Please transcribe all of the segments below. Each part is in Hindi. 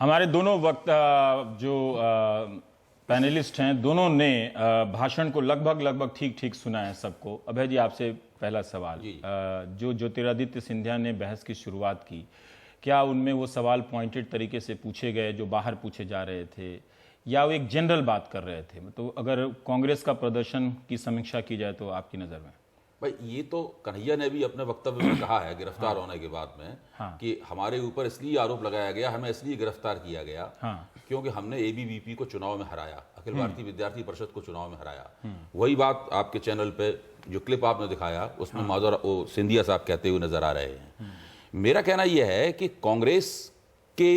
हमारे दोनों वक्त जो पैनलिस्ट हैं, दोनों ने भाषण को लगभग ठीक ठीक सुना है सबको। अभय जी, आपसे पहला सवाल, जो ज्योतिरादित्य सिंधिया ने बहस की शुरुआत की, क्या उनमें वो सवाल पॉइंटेड तरीके से पूछे गए जो बाहर पूछे जा रहे थे, या वो एक जनरल बात कर रहे थे? मतलब अगर कांग्रेस का प्रदर्शन की समीक्षा की जाए तो आपकी नज़र में? भाई, ये तो कन्हैया ने भी अपने वक्तव्य में कहा है गिरफ्तार होने के बाद में कि हमारे ऊपर इसलिए आरोप लगाया गया, हमें इसलिए गिरफ्तार किया गया क्योंकि हमने एबीवीपी को चुनाव में हराया, अखिल भारतीय विद्यार्थी परिषद को चुनाव में हराया। वही बात आपके चैनल पे जो क्लिप आपने दिखाया उसमें माधव सिंधिया साहब कहते हुए नजर आ रहे हैं। मेरा कहना यह है कि कांग्रेस के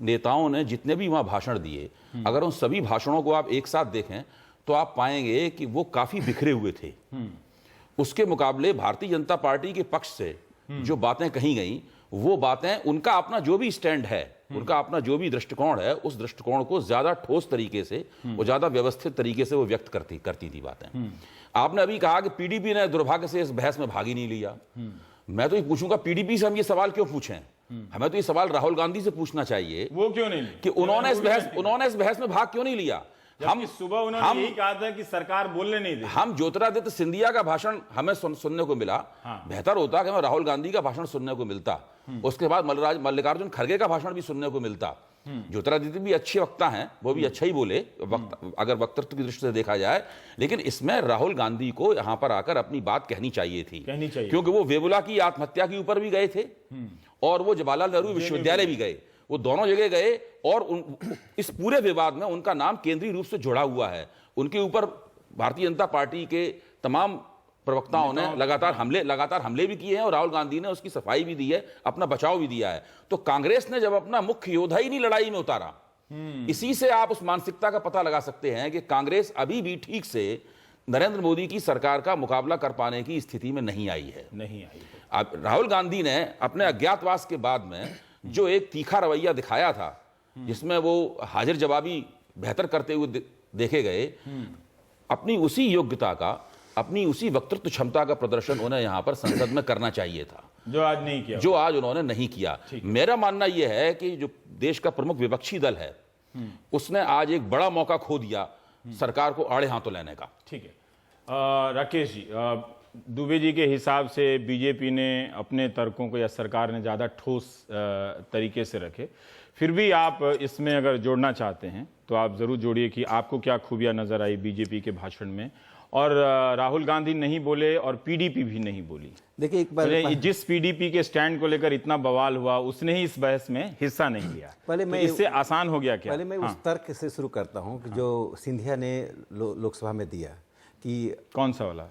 नेताओं ने जितने भी वहां भाषण दिए, अगर उन सभी भाषणों को आप एक साथ देखें तो आप पाएंगे कि वो काफी बिखरे हुए थे। उसके मुकाबले भारतीय जनता पार्टी के पक्ष से जो बातें कही गई, वो बातें, उनका अपना जो भी स्टैंड है, उनका अपना जो भी दृष्टिकोण है, उस दृष्टिकोण को ज्यादा ठोस तरीके से, वो ज्यादा व्यवस्थित तरीके से वो व्यक्त करती थी बातें। आपने अभी कहा कि पीडीपी ने दुर्भाग्य से इस बहस में भाग ही नहीं लिया। मैं तो ये पूछूंगा, पीडीपी से हम ये सवाल क्यों पूछें? हमें तो ये सवाल राहुल गांधी से पूछना चाहिए, वो क्यों नहीं कि उन्होंने इस बहस में भाग क्यों नहीं लिया। हम सुबह उन्होंने यही कहा था कि सरकार बोलने नहीं दे। हम ज्योतिरादित्य सिंधिया का भाषण हमें सुनने को मिला, बेहतर होता कि हमें राहुल गांधी का भाषण सुनने को मिलता, उसके बाद मल्लिकार्जुन खड़गे का भाषण भी सुनने को मिलता। ज्योतिरादित्य भी अच्छे वक्ता हैं, वो भी अच्छा ही बोले अगर वक्तृत्व की दृष्टि से देखा जाए, लेकिन इसमें राहुल गांधी को यहां पर आकर अपनी बात कहनी चाहिए थी, क्योंकि वो वेबुला की आत्महत्या के ऊपर भी गए थे और वो जवाहरलाल नेहरू विश्वविद्यालय भी गए, वो दोनों जगह गए और इस पूरे विवाद में उनका नाम केंद्रीय रूप से जुड़ा हुआ है। उनके ऊपर भारतीय जनता पार्टी के तमाम प्रवक्ताओं ने लगातार हमले भी किए हैं और राहुल गांधी ने उसकी सफाई भी दी है, अपना बचाव भी दिया है। तो कांग्रेस ने जब अपना मुख्य योद्धा ही नहीं लड़ाई में उतारा, इसी से आप उस मानसिकता का पता लगा सकते हैं कि कांग्रेस अभी भी ठीक से नरेंद्र मोदी की सरकार का मुकाबला कर पाने की स्थिति में नहीं आई है। अब राहुल गांधी ने अपने अज्ञातवास के बाद में जो एक तीखा रवैया दिखाया था, जिसमें वो हाजिर जवाबी बेहतर करते हुए देखे गए, अपनी उसी योग्यता का, अपनी उसी वक्तृत्व क्षमता का प्रदर्शन उन्हें यहां पर संसद में करना चाहिए था, जो आज नहीं किया, जो आज उन्होंने नहीं किया। मेरा मानना यह है कि जो देश का प्रमुख विपक्षी दल है, उसने आज एक बड़ा मौका खो दिया सरकार को आड़े हाथों लेने का। ठीक है, राकेश जी, दुबे जी के हिसाब से बीजेपी ने अपने तर्कों को, या सरकार ने ज़्यादा ठोस तरीके से रखे, फिर भी आप इसमें अगर जोड़ना चाहते हैं तो आप ज़रूर जोड़िए कि आपको क्या खूबियां नज़र आई बीजेपी के भाषण में, और राहुल गांधी नहीं बोले और पीडीपी भी नहीं बोली। देखिए, एक बार जिस पीडीपी के स्टैंड को लेकर इतना बवाल हुआ, उसने ही इस बहस में हिस्सा नहीं लिया। पहले मैं इससे आसान हो गया क्या? पहले मैं उस तर्क से शुरू करता हूं कि जो सिंधिया ने लोकसभा में दिया कि कौन सा वाला?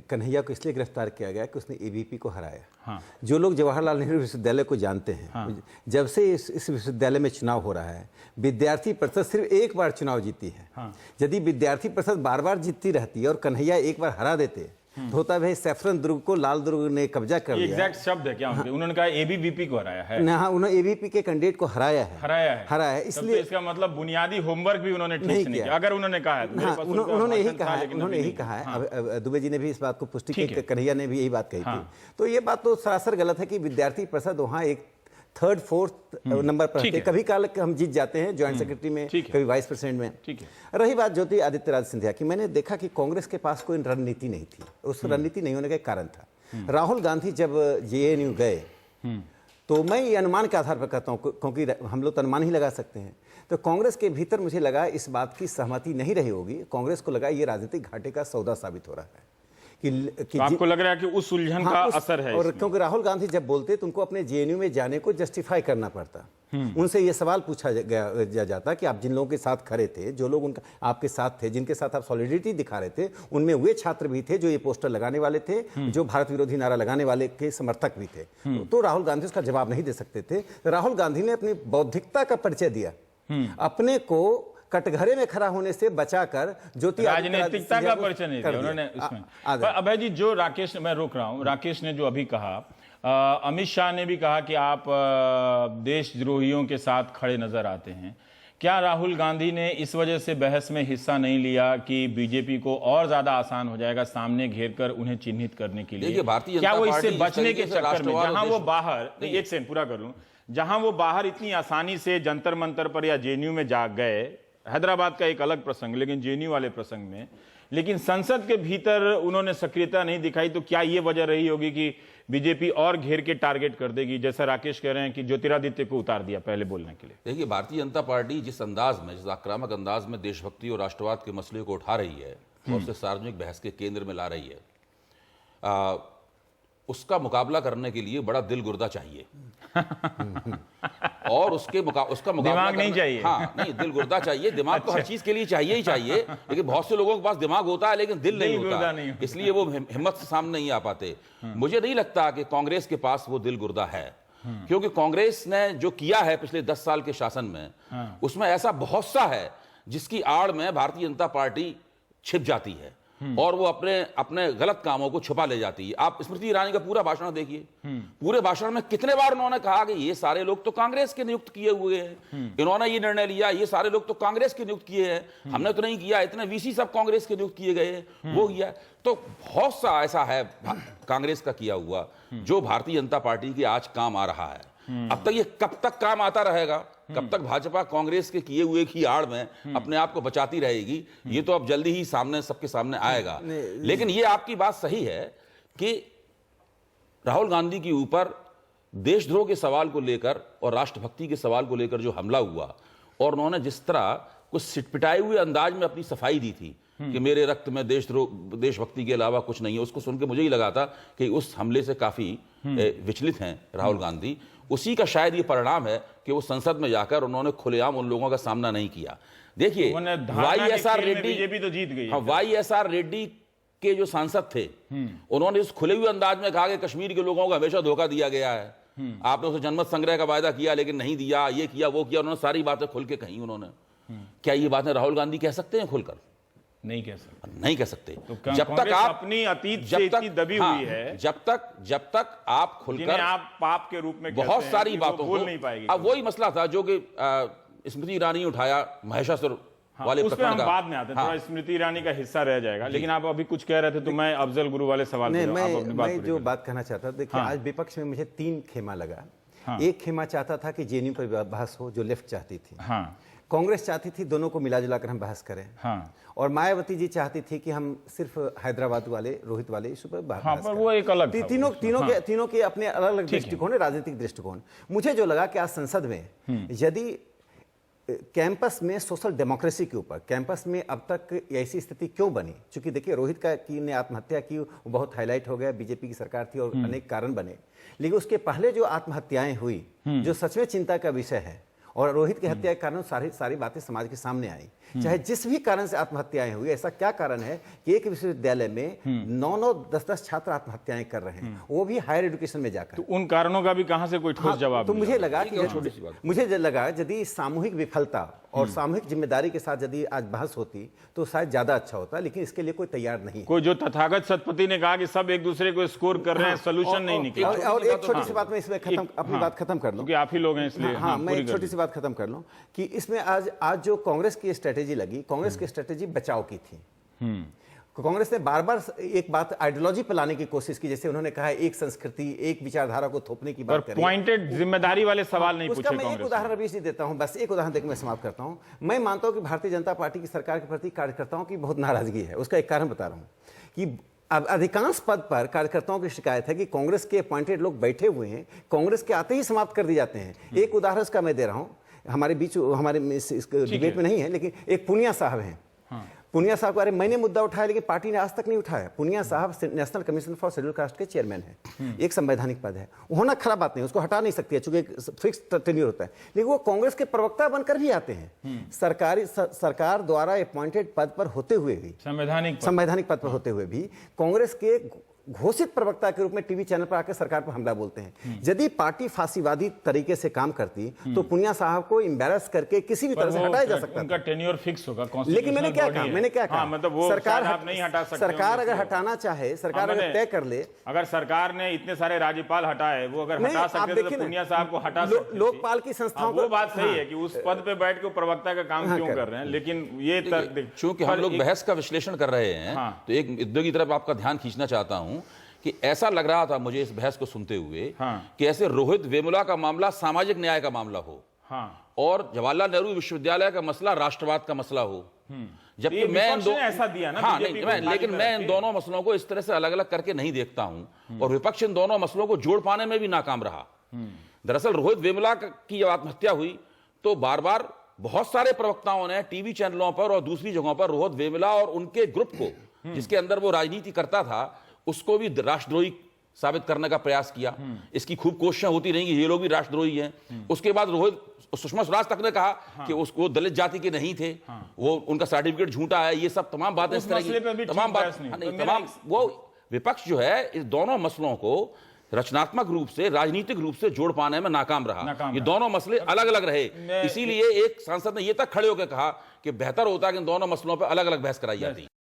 कन्हैया को इसलिए गिरफ्तार किया गया कि उसने एबीवीपी को हराया। जो लोग जवाहरलाल नेहरू विश्वविद्यालय को जानते हैं, जब से इस विश्वविद्यालय में चुनाव हो रहा है, विद्यार्थी परिषद सिर्फ एक बार चुनाव जीती है। यदि विद्यार्थी परिषद बार बार जीतती रहती और कन्हैया एक बार हरा देते तो होता भाई सैफरन दुर्ग को लाल दुर्ग ने कब्जा कर लिया। एग्जैक्ट शब्द है क्या उनके? उन्होंने कहा एबीवीपी को हराया है। हाँ, उन्होंने एबीवीपी के कैंडिडेट को हराया है। इसलिए इसका मतलब बुनियादी होमवर्क भी उन्होंने ठीक नहीं किया। अगर उन्होंने कहा है, उन्होंने यही कहा है। अब दुबे जी ने भी इस बात को पुष्टि की, कन्हैया ने भी यही बात कही थी। तो ये बात तो सरासर गलत है कि विद्यार्थी परिषद वहाँ एक थर्ड फोर्थ नंबर पर है। कभी काल हम जीत जाते हैं ज्वाइंट सेक्रेटरी में, कभी वाइस प्रेसिडेंट में। रही बात ज्योतिरादित्य सिंधिया की, मैंने देखा कि कांग्रेस के पास कोई रणनीति नहीं थी। उस रणनीति नहीं होने का कारण था, राहुल गांधी जब जेएनयू गए, तो मैं ये अनुमान के आधार पर कहता हूँ, क्योंकि हम लोग तो अनुमान ही लगा सकते हैं, तो कांग्रेस के भीतर मुझे लगा इस बात की सहमति नहीं रही होगी। कांग्रेस को लगा ये राजनीतिक घाटे का सौदा साबित हो रहा है कि तो आपको लग रहा है कि उस उलझन का असर है। और क्योंकि राहुल गांधी जब बोलते तो उनको अपने जेएनयू में जाने को जस्टिफाई करना पड़ता। उनसे ये सवाल पूछा जाता कि आप जिन लोगों के साथ खड़े थे, जो लोग उनका आपके साथ थे, जिनके साथ आप सॉलिडिटी दिखा रहे थे, उनमें वे छात्र भी थे जो ये पोस्टर लगाने वाले थे, जो भारत विरोधी नारा लगाने वाले के समर्थक भी थे। तो राहुल गांधी उसका जवाब नहीं दे सकते थे। राहुल गांधी ने अपनी बौद्धिकता का परिचय दिया, अपने को कटघरे में खड़ा होने से बचाकर राजनीतिकता का परिचय नहीं दिया उन्होंने इसमें। पर अभय जी, जो राकेश, मैं रोक रहा हूं, राकेश ने जो अभी कहा, अमित शाह ने भी कहा कि आप देशद्रोहियों के साथ खड़े नजर आते हैं। क्या राहुल गांधी ने इस वजह से बहस में हिस्सा नहीं लिया कि बीजेपी को और ज्यादा आसान हो जाएगा सामने घेर कर उन्हें चिन्हित करने के लिए? क्या वो इससे बचने के चक्कर में, जहां वो बाहर, एक सेकंड पूरा कर लूं, जहां वो बाहर इतनी आसानी से जंतर मंतर पर या जेएनयू में जा गए, हैदराबाद का एक अलग प्रसंग, लेकिन जेएनयू वाले प्रसंग में, लेकिन संसद के भीतर उन्होंने सक्रियता नहीं दिखाई, तो क्या ये वजह रही होगी कि बीजेपी और घेर के टारगेट कर देगी, जैसा राकेश कह रहे हैं कि ज्योतिरादित्य को उतार दिया पहले बोलने के लिए? देखिए, भारतीय जनता पार्टी जिस अंदाज में, जिस आक्रामक अंदाज में देशभक्ति और राष्ट्रवाद के मसले को उठा रही है और उसे सार्वजनिक बहस के केंद्र में ला रही है, उसका मुकाबला करने के लिए बड़ा दिल गुर्दा चाहिए और उसका मुकाबला दिमाग नहीं चाहिए। हाँ, नहीं, दिल गुर्दा चाहिए। दिमाग तो हर चीज के लिए चाहिए ही चाहिए, लेकिन बहुत से लोगों के पास दिमाग होता है लेकिन दिल नहीं होता, इसलिए वो हिम्मत से सामने नहीं आ पाते। मुझे नहीं लगता कि कांग्रेस के पास वो दिल गुर्दा है, क्योंकि कांग्रेस ने जो किया है पिछले 10 साल के शासन में, उसमें ऐसा बहुत सा है जिसकी आड़ में भारतीय जनता पार्टी छिप जाती है और वो अपने गलत कामों को छुपा ले जाती है। आप स्मृति ईरानी का पूरा भाषण देखिए, पूरे भाषण में कितने बार उन्होंने कहा कि ये सारे लोग तो कांग्रेस के नियुक्त किए हुए हैं, इन्होंने ये निर्णय लिया, ये सारे लोग तो कांग्रेस के नियुक्त किए हैं, हमने तो नहीं किया, इतने वीसी सब कांग्रेस के नियुक्त किए गए हैं, वो किया। तो बहुत सा ऐसा है कांग्रेस का किया हुआ जो भारतीय जनता पार्टी के आज काम आ रहा है। अब तक ये कब तक काम आता रहेगा, कब तक भाजपा कांग्रेस के किए हुए की आड़ में अपने आप को बचाती रहेगी, ये तो अब जल्दी ही सबके सामने आएगा। लेकिन ये आपकी बात सही है कि राहुल गांधी के ऊपर देशद्रोह के सवाल को लेकर और राष्ट्रभक्ति के सवाल को लेकर जो हमला हुआ और उन्होंने जिस तरह कुछ सिटपिटाए हुए अंदाज में अपनी सफाई दी थी कि मेरे रक्त में देशभक्ति के अलावा कुछ नहीं है, उसको सुन के मुझे ही लगा था कि उस हमले से काफी विचलित हैं राहुल गांधी। उसी का शायद ये परिणाम है कि वो संसद में जाकर उन्होंने खुलेआम उन लोगों का सामना नहीं किया। देखिए, वाईएसआर रेड्डी, बीजेपी तो जीत गई। हाँ, वाईएसआर रेड्डी के जो सांसद थे, उन्होंने इस खुले हुए अंदाज में कहा कि कश्मीर के लोगों को हमेशा धोखा दिया गया है, आपने उसे जनमत संग्रह का वायदा किया लेकिन नहीं दिया, ये किया वो किया, उन्होंने सारी बातें खुल के कही उन्होंने। क्या ये बातें राहुल गांधी कह सकते हैं खुलकर? नहीं कह सकते, नहीं कह सकते। तो जब तक आप अपनी अतीत से इतनी दबी हुई है, जब तक आप खुलकर आप पाप के रूप में बहुत सारी बातों बोल नहीं पाएगी। अब वही मसला था जो कि स्मृति ईरानी उठाया महिषासुर वाले उस पे हम बाद में आते हैं, थोड़ा स्मृति ईरानी का हिस्सा रह जाएगा। लेकिन आप अभी कुछ कह रहे थे तो मैं अफजल गुरु वाले सवाल नहीं, मैं जो बात कहना चाहता था, देखिए आज विपक्ष में मुझे 3 खेमा लगा। एक खेमा चाहता था कि जेएनयू पर बहस हो, जो लेफ्ट चाहती थी। कांग्रेस चाहती थी दोनों को मिला जुला कर हम बहस करें। और मायावती जी चाहती थी कि हम सिर्फ हैदराबाद वाले, रोहित वाले इस पर बहस करें। वो एक अलग तीनों के अपने अलग अलग दृष्टिकोण है, राजनीतिक दृष्टिकोण। मुझे जो लगा कि आज संसद में यदि कैंपस में सोशल डेमोक्रेसी के ऊपर, कैंपस में अब तक ऐसी स्थिति क्यों बनी? क्योंकि देखिए, रोहित की ने आत्महत्या की, वो बहुत हाईलाइट हो गया, बीजेपी की सरकार थी और अनेक कारण बने। लेकिन उसके पहले जो आत्महत्याएं हुई, जो सच में चिंता का विषय है, और रोहित की हत्या के कारण सारी बातें समाज के सामने आई। चाहे जिस भी कारण से आत्महत्याएं हुई, ऐसा क्या कारण है कि एक विश्वविद्यालय में 9-9, 10-10 छात्र आत्महत्याएं कर रहे हैं, वो भी हायर एजुकेशन में जाकर। तो उन कारणों का भी कहां से कोई ठोस जवाब? तो मुझे लगा यदि सामूहिक विफलता और सामूहिक जिम्मेदारी के साथ यदि आज बहस होती तो शायद ज्यादा अच्छा होता, लेकिन इसके लिए कोई तैयार नहीं। कोई जो तथागत सतपति ने कहा कि सब एक दूसरे को स्कोर कर रहे हैं, सोल्यूशन नहीं निकला। और एक छोटी सी बात मैं इसमें अपनी बात खत्म कर लूं, क्योंकि आप ही लोग हैं इसलिए। मैं एक छोटी सी बात खत्म कर लूं कि इसमें आज जो कांग्रेस की स्ट्रेटेजी लगी, कांग्रेस की स्ट्रेटेजी बचाव की थी। कांग्रेस ने बार बार एक बात आइडियोलॉजी पर लाने की कोशिश की, जैसे उन्होंने कहा एक संस्कृति, एक विचारधारा को थोपने की बात करी। पॉइंटेड जिम्मेदारी वाले सवाल नहीं पूछे कांग्रेस। मैं एक उदाहरण अभी देता हूं, बस एक उदाहरण देकर मैं समाप्त करता हूं। मैं मानता हूं कि भारतीय जनता पार्टी की सरकार के प्रति कार्यकर्ताओं की बहुत नाराजगी है। उसका एक कारण बता रहा हूं कि अब अधिकांश पद पर कार्यकर्ताओं की शिकायत है कि कांग्रेस के अपॉइंटेड लोग बैठे हुए हैं, कांग्रेस के आते ही समाप्त कर दिए जाते हैं। एक उदाहरण इसका मैं दे रहा हूं, हमारे बीच हमारे इस डिबेट में नहीं है, लेकिन एक पुनिया साहब हैं। पुनिया साहब का मैंने मुद्दा उठाया लेकिन पार्टी ने आज तक नहीं उठाया। पुनिया साहब national commission for schedule caste के चेयरमैन हैं, एक संवैधानिक पद है, होना खराब बात नहीं, उसको हटा नहीं सकती है चूंकि फिक्स टेन्योर होता है, लेकिन वो कांग्रेस के प्रवक्ता बनकर भी आते हैं। सरकार द्वारा अपॉइंटेड पद पर होते हुए भी, संवैधानिक पद पर होते हुए भी कांग्रेस के घोषित प्रवक्ता के रूप में टीवी चैनल पर आकर सरकार पर हमला बोलते हैं। यदि पार्टी फांसीवादी तरीके से काम करती तो पुनिया साहब को एम्बैरस करके किसी भी तरह से हटाया जा सकता उनका टेन्योर फिक्स होगा। लेकिन मैंने क्या कहा, मतलब वो सरकार आप नहीं हटा सकते। सरकार अगर हटाना चाहे, सरकार अगर तय कर ले, अगर सरकार ने इतने सारे राज्यपाल हटाए, वो अगर हटा सकते तो पुनिया साहब को हटा सकते। लोकपाल की संस्थाओं, वो बात सही है कि उस पद पे बैठ के प्रवक्ता का काम क्यों कर रहे हैं, लेकिन ये चूंकि हम लोग बहस का विश्लेषण कर रहे हैं तो एक मुद्दे की तरफ आपका ध्यान खींचना चाहता हूं कि ऐसा लग रहा था मुझे इस बहस को सुनते हुए हाँ। कि ऐसे रोहित वेमुला का मामला सामाजिक न्याय का मामला हो, हाँ, और जवाहरलाल नेहरू विश्वविद्यालय का मसला राष्ट्रवाद का मसला हो। जबकि ये मैं इन विपक्ष ने ऐसा दिया ना, हाँ बीजेपी नहीं, को मैं थाली लेकिन में मैं रख इन के। दोनों मसलों को इस तरह से अलग अलग करके नहीं देखता हूं, और विपक्ष इन दोनों मसलों को जोड़ पाने में भी नाकाम रहा। दरअसल रोहित वेमुला की जब आत्महत्या हुई तो बार बार बहुत सारे प्रवक्ताओं ने टीवी चैनलों पर और दूसरी जगहों पर रोहित वेमुला और उनके ग्रुप को, जिसके अंदर वो राजनीति करता था, उसको भी राष्ट्रद्रोही साबित करने का प्रयास किया। इसकी खूब कोशिशें होती रही कि ये लोग भी राष्ट्रद्रोही हैं। उसके बाद सुषमा स्वराज तक ने कहा कि उसको दलित जाति के नहीं थे, वो उनका सर्टिफिकेट झूठा है, ये सब तमाम बातें इस तरह मसले पे भी की तमाम ठीक बात बहस नहीं। तो मेरा तमाम वो विपक्ष जो है इस दोनों मसलों को रचनात्मक रूप से, राजनीतिक रूप से जोड़ पाने में नाकाम रहा। ये दोनों मसले अलग अलग रहे, इसीलिए एक सांसद ने ये तक खड़े होकर कहा कि बेहतर होता कि इन दोनों मसलों पर अलग अलग बहस कराई जाती।